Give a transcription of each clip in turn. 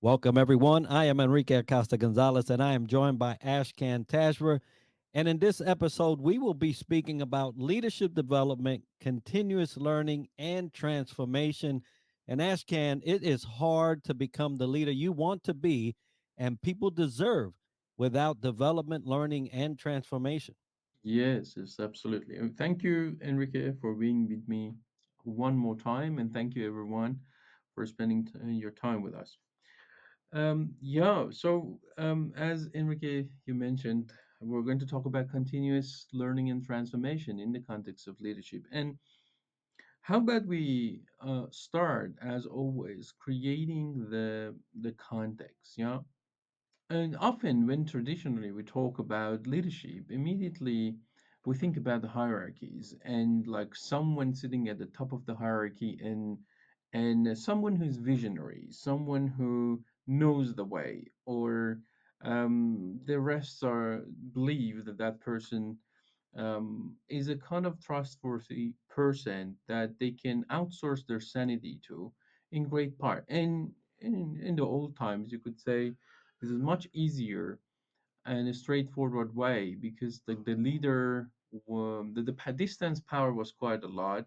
Welcome, everyone. I am Enrique Acosta Gonzales, and I am joined by Ashkan Tashvir. And in this episode, we will be speaking about leadership development, continuous learning, and transformation. And Ashkan, it is hard to become the leader you want to be, and people deserve without development, learning, and transformation. Yes, yes, absolutely. Thank you, Enrique, for being with me one more time, and thank you, everyone, for spending your time with us. As Enrique, you mentioned, we're going to talk about continuous learning and transformation in the context of leadership. And how about we start, as always, creating the context? Yeah, and often, when traditionally we talk about leadership, immediately we think about the hierarchies and like someone sitting at the top of the hierarchy and someone who's visionary, someone who knows the way, or the rest are believe that that person is a kind of trustworthy person that they can outsource their sanity to in great part. And in the old times, you could say this is much easier and a straightforward way because the leader, distance power was quite a lot.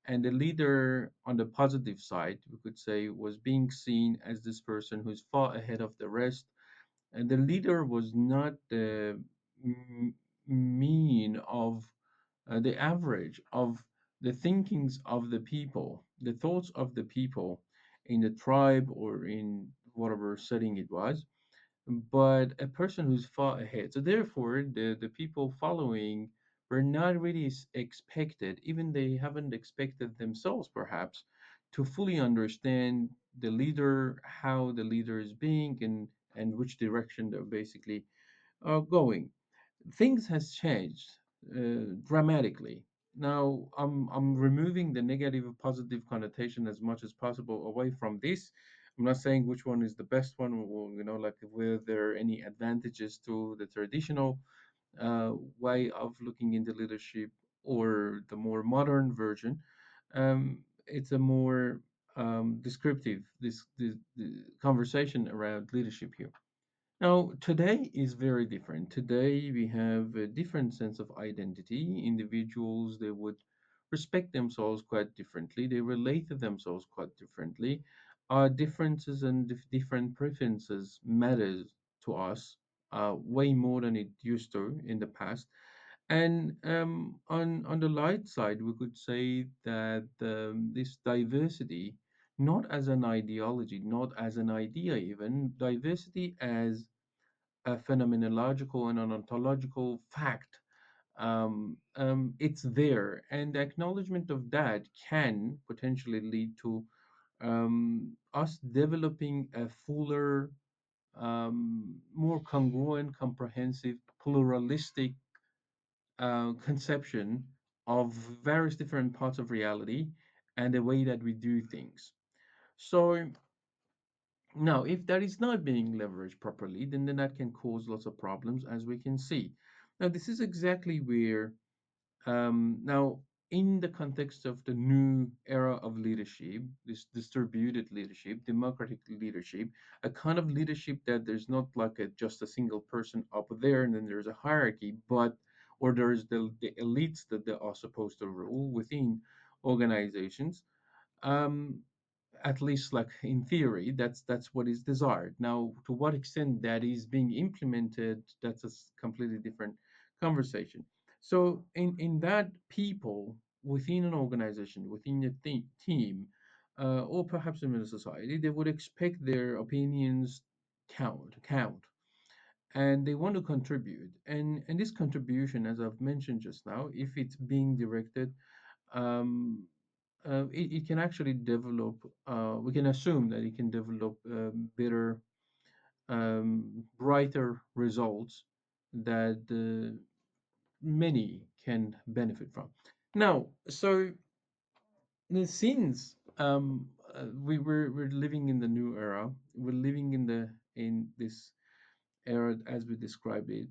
And the leader on the positive side, we could say, was being seen as this person who's far ahead of the rest, and the leader was not the mean of the average of the thinkings of the people, the thoughts of the people in the tribe or in whatever setting it was, but a person who's far ahead. So therefore, the people following were not really expected, even they haven't expected themselves perhaps, to fully understand the leader, how the leader is being, and which direction they're basically going. Things has changed dramatically. Now I'm removing the negative and positive connotation as much as possible away from this. I'm not saying which one is the best one, or like were there any advantages to the traditional way of looking into leadership or the more modern version. It's a more descriptive this conversation around leadership here. Now, today is very different. Today, we have a different sense of identity. Individuals, they would respect themselves quite differently. They relate to themselves quite differently. Our differences and different preferences matters to us way more than it used to in the past. And on the light side, we could say that this diversity, not as an ideology, not as an idea, even diversity as a phenomenological and an ontological fact. It's there, and the acknowledgement of that can potentially lead to us developing a fuller, more congruent, comprehensive, pluralistic conception of various different parts of reality and the way that we do things. So now, if that is not being leveraged properly, then that can cause lots of problems, as we can see. Now, this is exactly where now, in the context of the new era of leadership, this distributed leadership, democratic leadership, a kind of leadership that there's not like just a single person up there and then there's a hierarchy, but or there's the elites that they are supposed to rule within organizations. Um, at least like in theory, that's what is desired. Now, to what extent that is being implemented, that's a completely different conversation. So in that, people within an organization, within a team, or perhaps in a society, they would expect their opinions count, and they want to contribute. And this contribution, as I've mentioned just now, if it's being directed, um, it can actually develop, we can assume that it can develop better, brighter results that many can benefit from. Now, so since we're living in the new era, we're living in this era as we described it,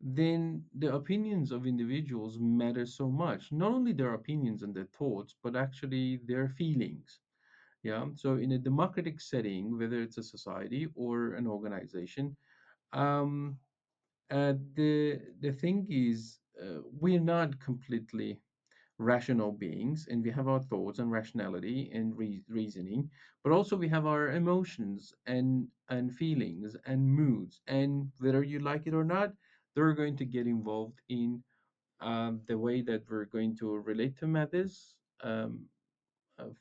then the opinions of individuals matter so much. Not only their opinions and their thoughts, but actually their feelings. Yeah. So in a democratic setting, whether it's a society or an organization, um, the thing is, we're not completely rational beings, and we have our thoughts and rationality and reasoning, but also we have our emotions and feelings and moods, and whether you like it or not, they're going to get involved in the way that we're going to relate to matters,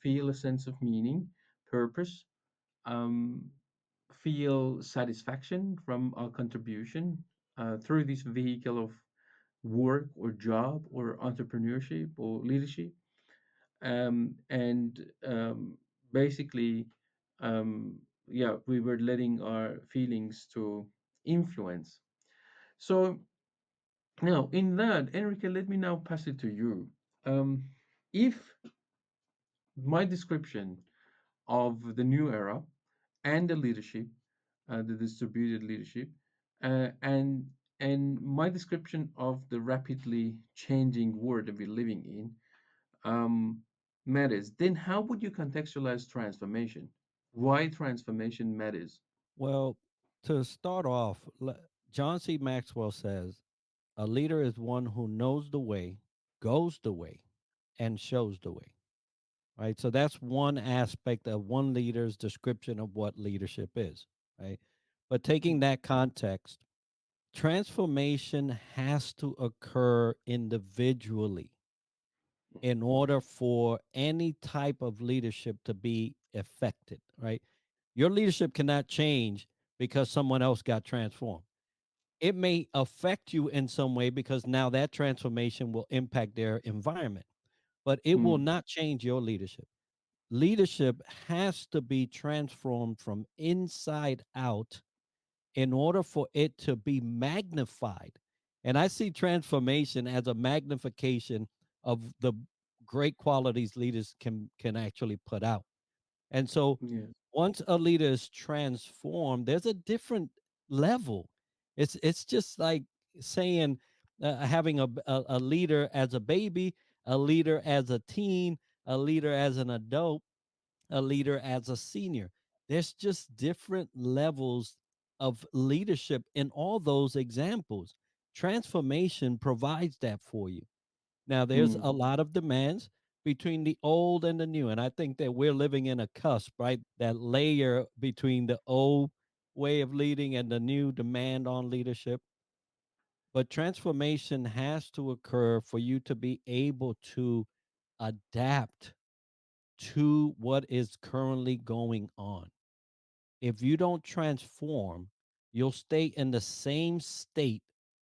feel a sense of meaning, purpose, um, feel satisfaction from our contribution through this vehicle of work or job or entrepreneurship or leadership. And basically, um, yeah, we were letting our feelings to influence. So now, in that, Enrique, let me now pass it to you. If my description of the new era and the leadership, the distributed leadership, and my description of the rapidly changing world that we're living in matters, then how would you contextualize transformation? Why transformation matters? Well, to start off, John C. Maxwell says a leader is one who knows the way, goes the way, and shows the way. Right. So that's one aspect of one leader's description of what leadership is. Right. But taking that context, transformation has to occur individually in order for any type of leadership to be effective. Right. Your leadership cannot change because someone else got transformed. It may affect you in some way because now that transformation will impact their environment, but it will Mm, not change your leadership. Leadership has to be transformed from inside out in order for it to be magnified. And I see transformation as a magnification of the great qualities leaders can actually put out. And so yes. once a leader is transformed, there's a different level. It's just like saying having a leader as a baby, a leader as a teen, a leader as an adult, a leader as a senior. There's just different levels of leadership in all those examples. Transformation provides that for you. Now, there's Mm, a lot of demands between the old and the new. And I think that we're living in a cusp, right? That layer between the old way of leading and the new demand on leadership. But transformation has to occur for you to be able to adapt to what is currently going on. If you don't transform, you'll stay in the same state,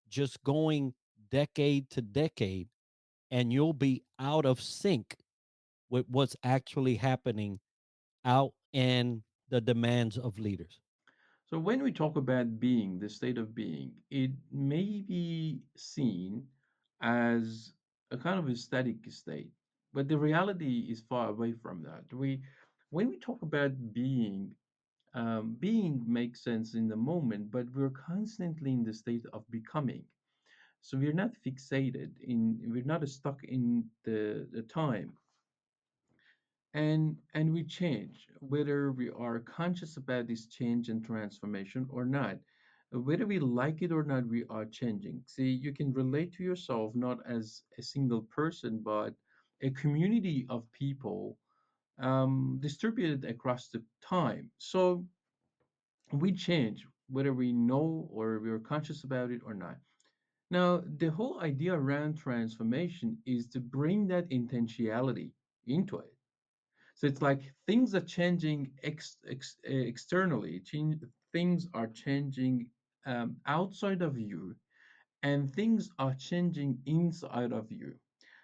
just going decade to decade, and you'll be out of sync with what's actually happening out in the demands of leaders. So when we talk about being, the state of being, it may be seen as a kind of a static state, but the reality is far away from that. When we talk about being, being makes sense in the moment, but we're constantly in the state of becoming. So we're not fixated in, we're not stuck in the time, and we change whether we are conscious about this change and transformation or not. Whether we like it or not, we are changing. See, you can relate to yourself not as a single person but a community of people, distributed across the time. So we change whether we know or we're conscious about it or not. Now, the whole idea around transformation is to bring that intentionality into it. So it's like things are changing externally. Things are changing outside of you, and things are changing inside of you.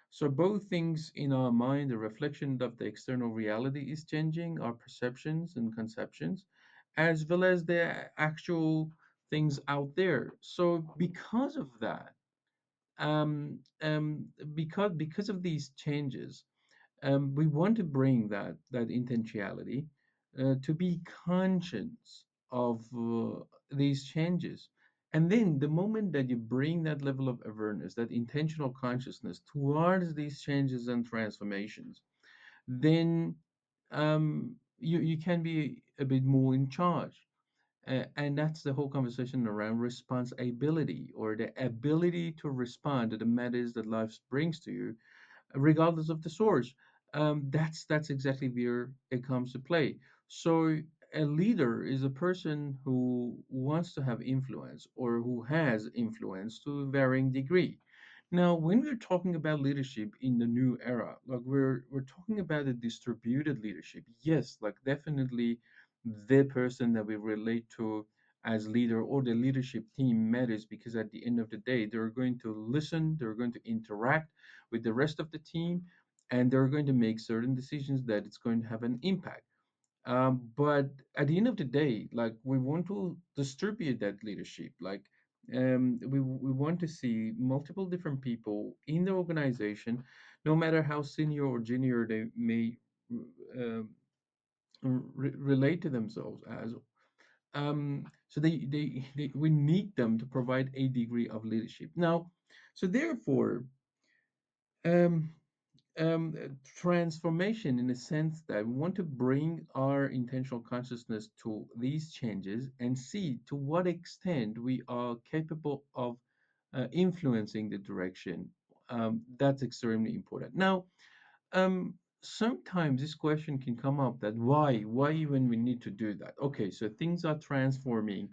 So both things in our mind, the reflection of the external reality is changing, our perceptions and conceptions, as well as the actual things out there. So because of that, because of these changes, we want to bring that intentionality to be conscious of these changes. And then the moment that you bring that level of awareness, that intentional consciousness towards these changes and transformations, then you can be a bit more in charge. And that's the whole conversation around responsibility, or the ability to respond to the matters that life brings to you, regardless of the source. That's exactly where it comes to play. So a leader is a person who wants to have influence, or who has influence to a varying degree. Now, when we're talking about leadership in the new era, like we're talking about a distributed leadership. Yes, like definitely the person that we relate to as leader, or the leadership team, matters, because at the end of the day, they're going to listen, they're going to interact with the rest of the team, and they're going to make certain decisions that it's going to have an impact. But at the end of the day, like, we want to distribute that leadership. Like, we want to see multiple different people in the organization, no matter how senior or junior they may um, relate to themselves as. So we need them to provide a degree of leadership. Now, so therefore, um, transformation, in the sense that we want to bring our intentional consciousness to these changes and see to what extent we are capable of influencing the direction. That's extremely important. Now, sometimes this question can come up, that why even we need to do that? Okay, so things are transforming,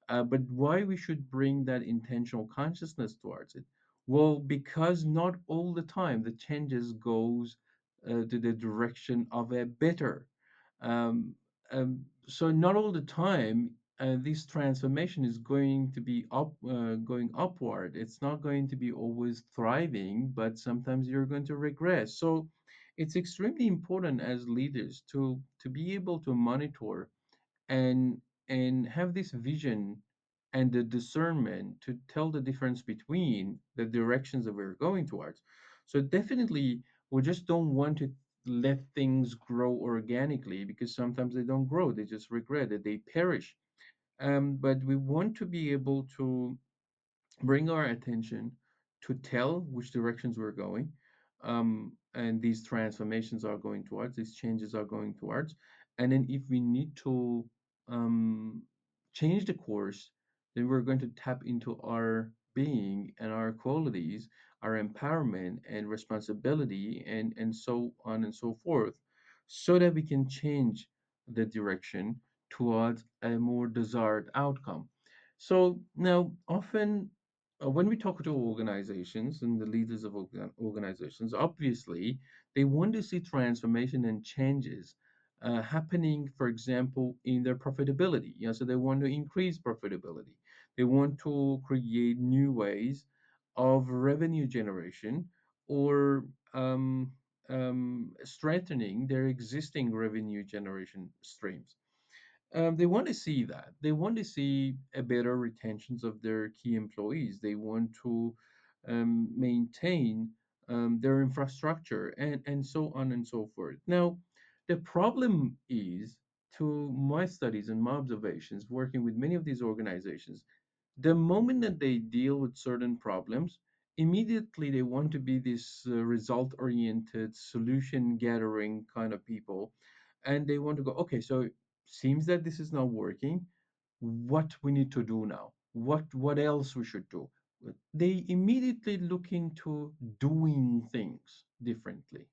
but why we should bring that intentional consciousness towards it? Well, because not all the time the changes goes to the direction of a better. Um, so not all the time this transformation is going to be going upward. It's not going to be always thriving, but sometimes you're going to regress. So it's extremely important as leaders to be able to monitor and have this vision and the discernment to tell the difference between the directions that we're going towards. So definitely, we just don't want to let things grow organically, because sometimes they don't grow, they just regret it, they perish. But we want to be able to bring our attention to tell which directions we're going, and these transformations are going towards, these changes are going towards. And then if we need to um, change the course, then we're going to tap into our being and our qualities, our empowerment and responsibility, and so on and so forth, so that we can change the direction towards a more desired outcome. So now, often when we talk to organizations and the leaders of organizations, obviously they want to see transformation and changes happening, for example, in their profitability. Yeah, so they want to increase profitability. They want to create new ways of revenue generation, or strengthening their existing revenue generation streams. They want to see that. They want to see a better retentions of their key employees. They want to maintain their infrastructure, and so on and so forth. Now, the problem is, to my studies and my observations working with many of these organizations, the moment that they deal with certain problems, immediately they want to be this result oriented, solution gathering kind of people. And they want to go, okay, so seems that this is not working. What we need to do now? What else we should do? They immediately look into doing things differently.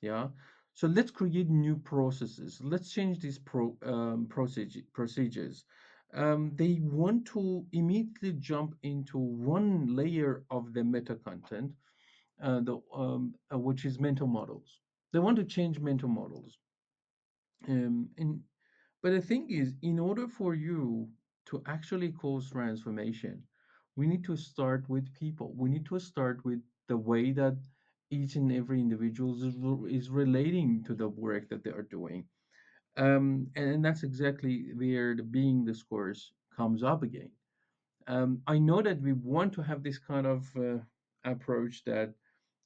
Yeah. So let's create new processes. Let's change these procedures. They want to immediately jump into one layer of the meta content, which is mental models. They want to change mental models. And but the thing is, in order for you to actually cause transformation, we need to start with people. We need to start with the way that each and every individual is relating to the work that they are doing. And that's exactly where the being discourse comes up again. I know that we want to have this kind of approach, that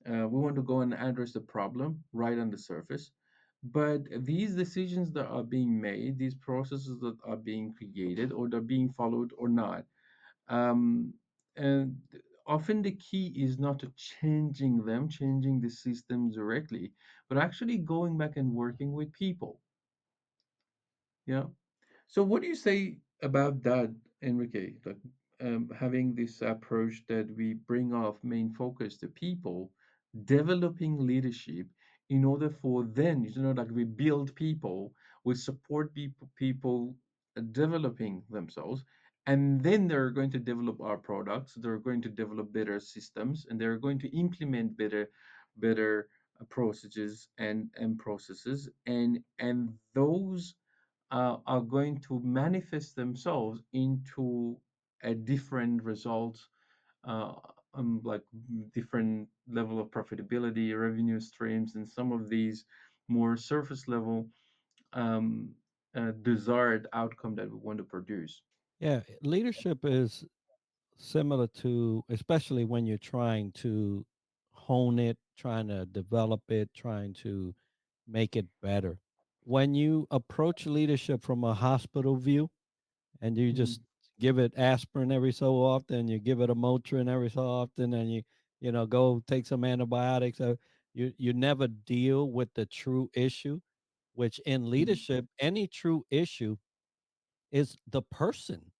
we want to go and address the problem right on the surface. But these decisions that are being made, these processes that are being created, or they're being followed or not, um, and often the key is not to changing the systems directly, but actually going back and working with people. Yeah. So what do you say about that, Enrique? Like, having this approach that we bring off main focus to people, developing leadership in order for then, like we build people, we support people developing themselves, and then they're going to develop our products, they're going to develop better systems, and they're going to implement better procedures and processes, and those are going to manifest themselves into a different result, uh, like different level of profitability, revenue streams, and some of these more surface level um, desired outcome that we want to produce. Yeah, leadership is similar to, especially when you're trying to hone it, trying to develop it, trying to make it better. When you approach leadership from a hospital view and you Mhm. just give it aspirin every so often, you give it a Motrin every so often, and you go take some antibiotics. You never deal with the true issue, which in Mm, leadership, any true issue is the person.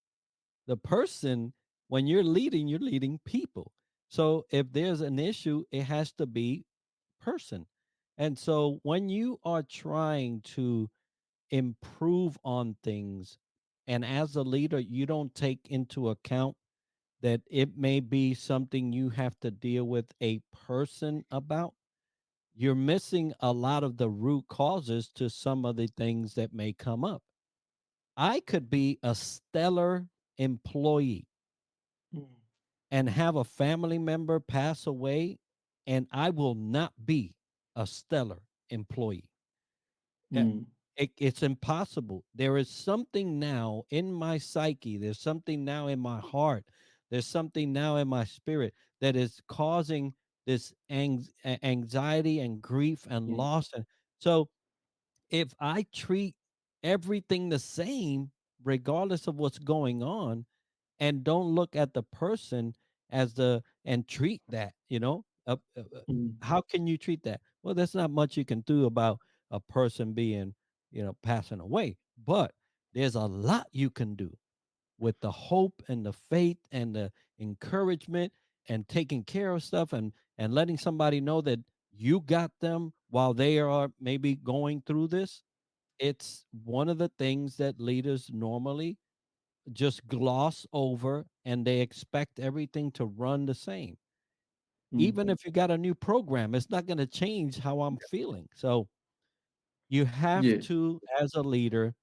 The person, when you're leading people. So if there's an issue, it has to be person. And so when you are trying to improve on things, and as a leader, you don't take into account that it may be something you have to deal with a person about, you're missing a lot of the root causes to some of the things that may come up. I could be a stellar employee mm, and have a family member pass away, and I will not be a stellar employee. Uh, mm, it's impossible. There is something now in my psyche, there's something now in my heart, there's something now in my spirit that is causing this anxiety and grief and mm, loss. And so if I treat everything the same, regardless of what's going on, and don't look at the person as the and treat that, mm, how can you treat that? Well, there's not much you can do about a person being, passing away, but there's a lot you can do with the hope and the faith and the encouragement and taking care of stuff and letting somebody know that you got them while they are maybe going through this. It's one of the things that leaders normally just gloss over, and they expect everything to run the same. mm. Even if you got a new program, it's not going to change how I'm feeling. So you have Yes. to, as a leader,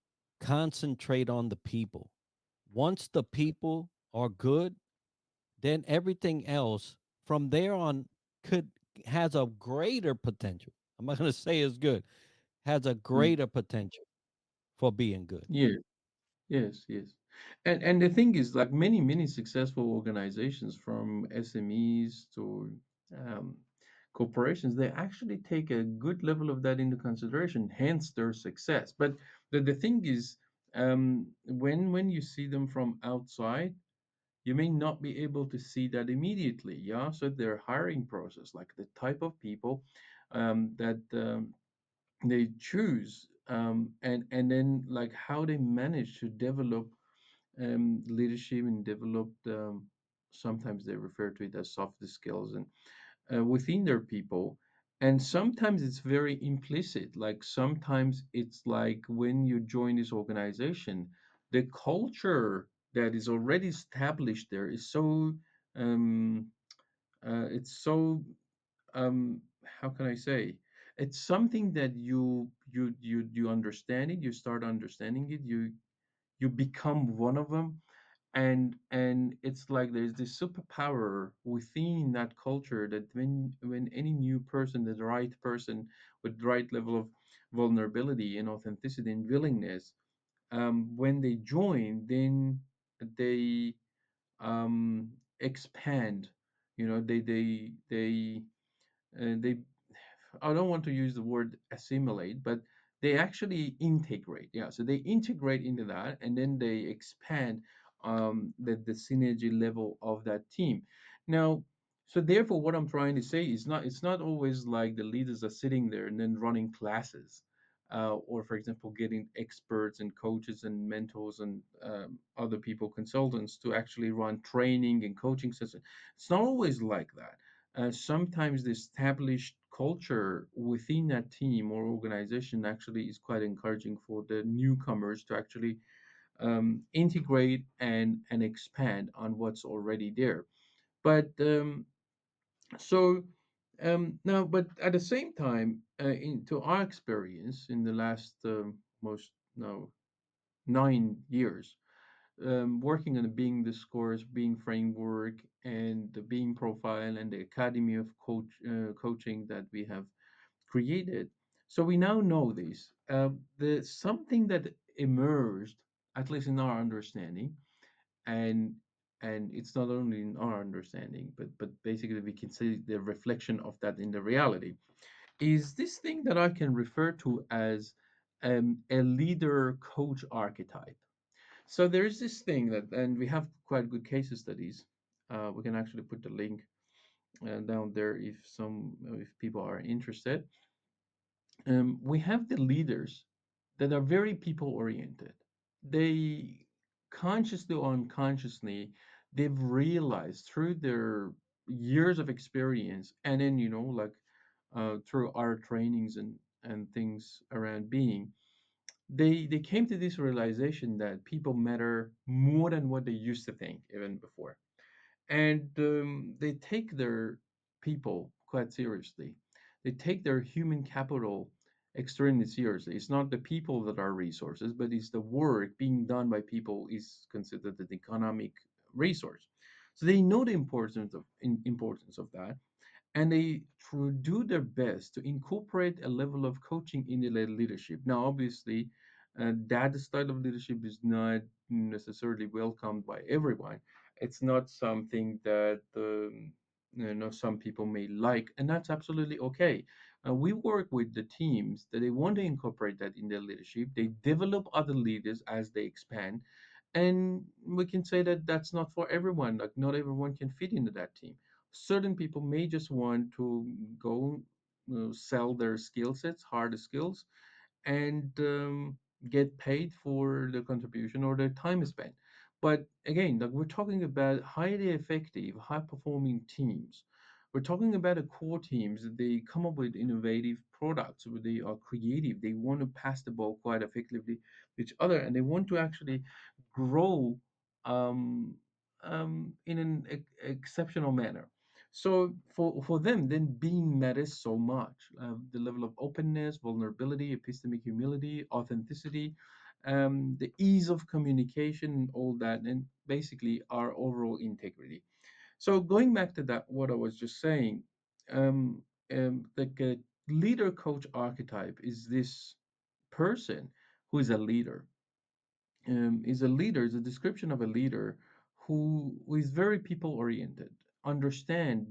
concentrate on the people. Once the people are good, then everything else from there on could has a greater potential. I'm not going to say is good, has a Mm. greater potential for being good. Yes. Yes, yes. And the thing is, like many successful organizations, from SMEs to um, corporations, they actually take a good level of that into consideration, hence their success. But the thing is, when you see them from outside, you may not be able to see that immediately. Yeah, so their hiring process, like the type of people that they choose, and then like how they manage to develop leadership and developed, sometimes they refer to it as soft skills, and within their people. And sometimes it's very implicit, like sometimes it's like when you join this organization, the culture that is already established there is so um, it's so um, how can I say, it's something that you understand it, you start understanding it, you become one of them. And it's like there's this superpower within that culture, that when any new person, the right person with the right level of vulnerability and authenticity and willingness, when they join, then they expand. They I don't want to use the word assimilate, but they actually integrate. Yeah, so they integrate into that, and then they expand the synergy level of that team. Now, so therefore, what I'm trying to say is it's not always like the leaders are sitting there and then running classes, or for example, getting experts and coaches and mentors and other people, consultants to actually run training and coaching sessions. It's not always like that. Sometimes the established culture within that team or organization actually is quite encouraging for the newcomers to actually integrate and expand on what's already there. But so now, but at the same time, into our experience in the last most no 9 years, working on the being discourse, being framework, and the being profile, and the academy of coaching that we have created. So we now know this. The something that emerged, at least in our understanding, and it's not only in our understanding, but basically we can see the reflection of that in the reality, is this thing that I can refer to as a leader coach archetype. So there is this thing that, and we have quite good case studies. We can actually put the link down there if people are interested. We have the leaders that are very people oriented. They consciously or unconsciously, they've realized through their years of experience, and then like through our trainings and things around being, they came to this realization that people matter more than what they used to think even before, and they take their people quite seriously. They take their human capital extremely seriously. It's not the people that are resources, but it's the work being done by people is considered an economic resource. So they know the importance of that, and they do their best to incorporate a level of coaching in their leadership. Now, obviously, that style of leadership is not necessarily welcomed by everyone. It's not something that some people may like, and that's absolutely okay. We work with the teams that they want to incorporate that in their leadership. They develop other leaders as they expand, and we can say that that's not for everyone. Like not everyone can fit into that team. Certain people may just want to go sell their skill sets, hard skills, and get paid for the contribution or their time spent. But again, like we're talking about highly effective, high performing teams. We're talking about a core teams that they come up with innovative products where they are creative. They want to pass the ball quite effectively to each other, and they want to actually grow um, in an exceptional manner. So for them, then being matters so much. The level of openness, vulnerability, epistemic humility, authenticity, the ease of communication, and all that, and basically our overall integrity. So going back to that, what I was just saying, um, like a leader coach archetype is this person who is a leader, is a description of a leader who is very people oriented, understands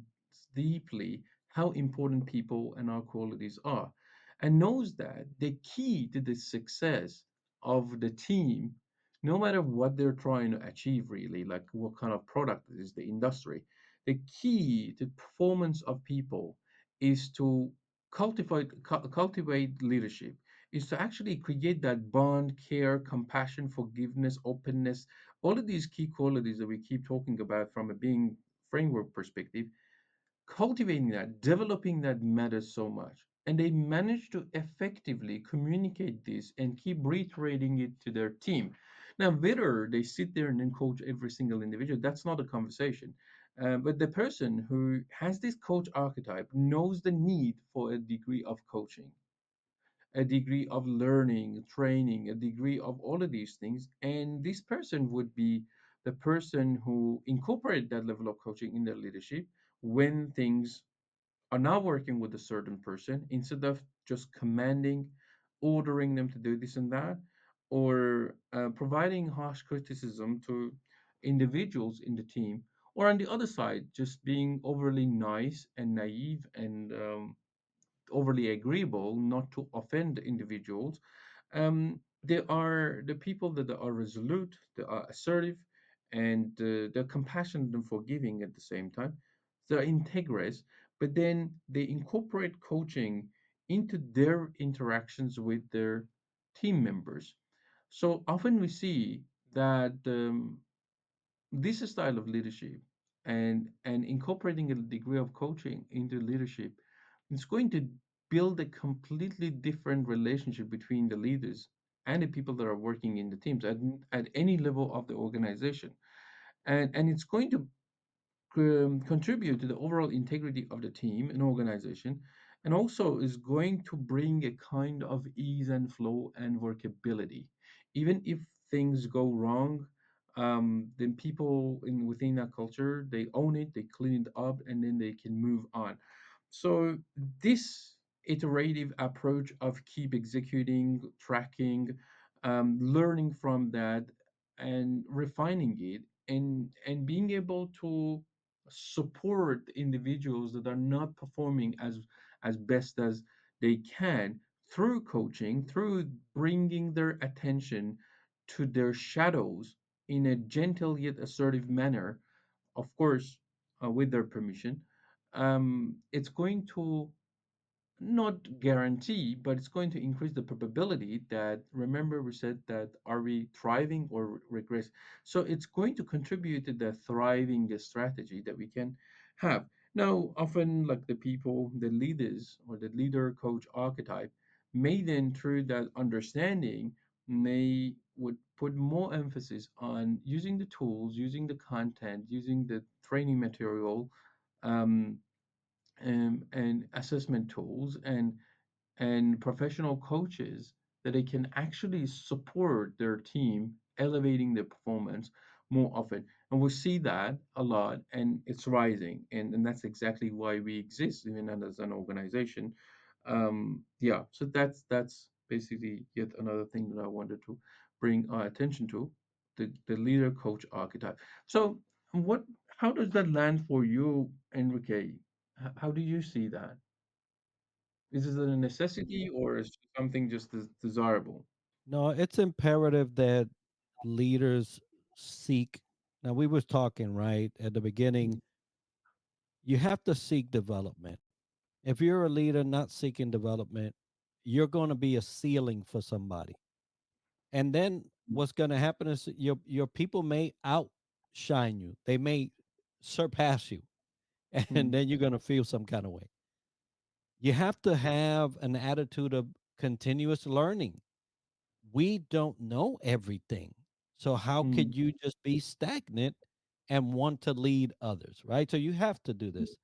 deeply how important people and our qualities are, and knows that the key to the success of the team, no matter what they're trying to achieve, really, like what kind of product is the industry, the key to performance of people is to cultivate leadership, is to actually create that bond, care, compassion, forgiveness, openness, all of these key qualities that we keep talking about from a being framework perspective. Cultivating that, developing that matters so much. And they manage to effectively communicate this and keep reiterating it to their team. Now, whether they sit there and then coach every single individual, that's not a conversation. But the person who has this coach archetype knows the need for a degree of coaching, a degree of learning, training, a degree of all of these things. And this person would be the person who incorporate that level of coaching in their leadership when things are not working with a certain person, instead of just commanding, ordering them to do this and that, or providing harsh criticism to individuals in the team, or on the other side, just being overly nice and naive and overly agreeable, not to offend individuals. They are the people that are resolute, they are assertive, and they're compassionate and forgiving at the same time. they're integrous, but then they incorporate coaching into their interactions with their team members. So often we see that this style of leadership and incorporating a degree of coaching into leadership, it's going to build a completely different relationship between the leaders and the people that are working in the teams at any level of the organization, and it's going to contribute to the overall integrity of the team and organization, and also is going to bring a kind of ease and flow and workability. Even if things go wrong, then people in within that culture, they own it, they clean it up, and then they can move on. So this iterative approach of keep executing, tracking, learning from that, and refining it, and being able to support individuals that are not performing as best as they can through coaching, through bringing their attention to their shadows in a gentle yet assertive manner, of course, with their permission. It's going to not guarantee, but it's going to increase the probability that, remember, we said that are we thriving or regress? So it's going to contribute to the thriving strategy that we can have. Now, often, like the people, the leaders or the leader coach archetype, may then, through that understanding, may would put more emphasis on using the tools, using the content, using the training material, um, and assessment tools and professional coaches that they can actually support their team elevating their performance more often, and we see that a lot, and it's rising, and that's exactly why we exist even as an organization. Yeah, so that's basically yet another thing that I wanted to bring our attention to, the leader coach archetype. So what how does that land for you, Enrique? How do you see that? Is it a necessity or is it something just desirable? No, it's imperative that leaders seek. Now, we was talking right at the beginning. Mm, You have to seek development. If you're a leader not seeking development, you're going to be a ceiling for somebody. And then what's going to happen is your people may outshine you. They may surpass you, and mm, then you're going to feel some kind of way. You have to have an attitude of continuous learning. We don't know everything. So how mm, could you just be stagnant and want to lead others, right? So you have to do this.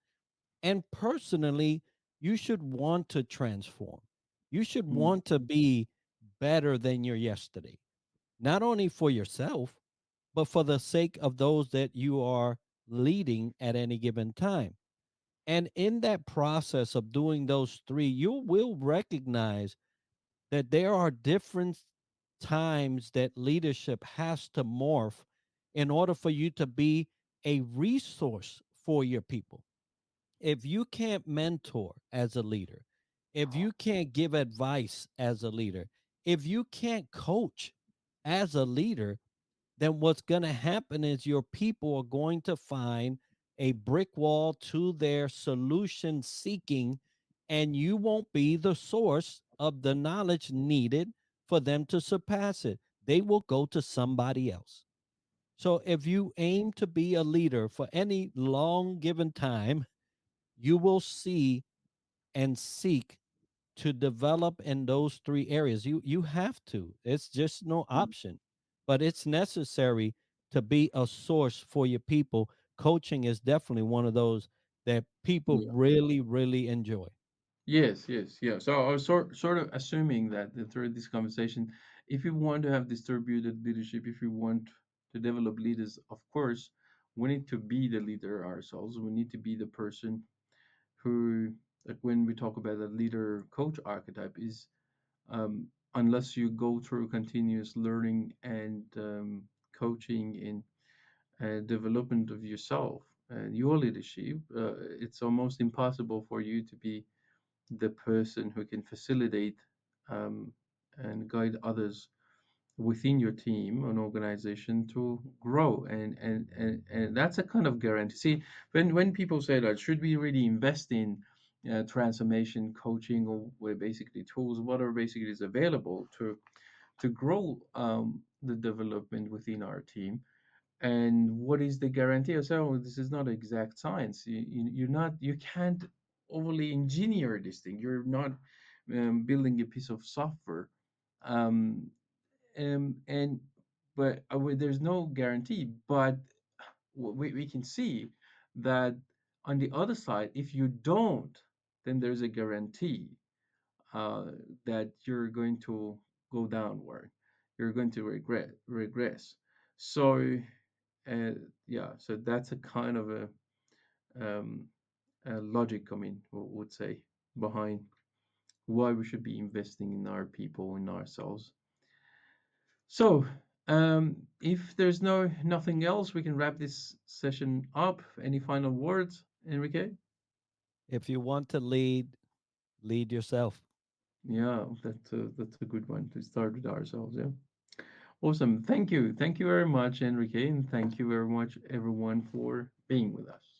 And personally, you should want to transform. You should mm, want to be better than your yesterday, not only for yourself, but for the sake of those that you are leading at any given time. And in that process of doing those three, you will recognize that there are different times that leadership has to morph in order for you to be a resource for your people. If you can't mentor as a leader, if you can't give advice as a leader, if you can't coach as a leader, then what's going to happen is your people are going to find a brick wall to their solution seeking, and you won't be the source of the knowledge needed for them to surpass it. They will go to somebody else. So if you aim to be a leader for any long given time, you will see and seek to develop in those three areas. You have to. It's just no mm. option. But it's necessary to be a source for your people. Coaching is definitely one of those that people Yeah. really enjoy. Yes, yes, yeah. So I was sort of assuming that through this conversation, if you want to have distributed leadership, if you want to develop leaders, of course, we need to be the leader ourselves. We need to be the person who, like when we talk about the leader coach archetype, is unless you go through continuous learning and coaching in development of yourself and your leadership, it's almost impossible for you to be the person who can facilitate um, and guide others within your team, an organization to grow, and that's a kind of guarantee. See, when people say that, should we really invest in transformation coaching, or where basically tools, whatever basically is available to grow the development within our team? And what is the guarantee? So this is not exact science. You can't overly engineer this thing. You're not building a piece of software. Um, and but there's no guarantee. But we can see that on the other side, if you don't, then there's a guarantee uh, that you're going to go downward. You're going to regress. So uh, yeah, so that's a kind of um, a logic, I mean, would say, behind why we should be investing in our people, in ourselves. So, if there's nothing else, we can wrap this session up. Any final words, Enrique? If you want to lead, lead yourself. Yeah, that's a good one to start with ourselves. Yeah. Awesome. Thank you. Thank you very much, Enrique, and thank you very much, everyone, for being with us.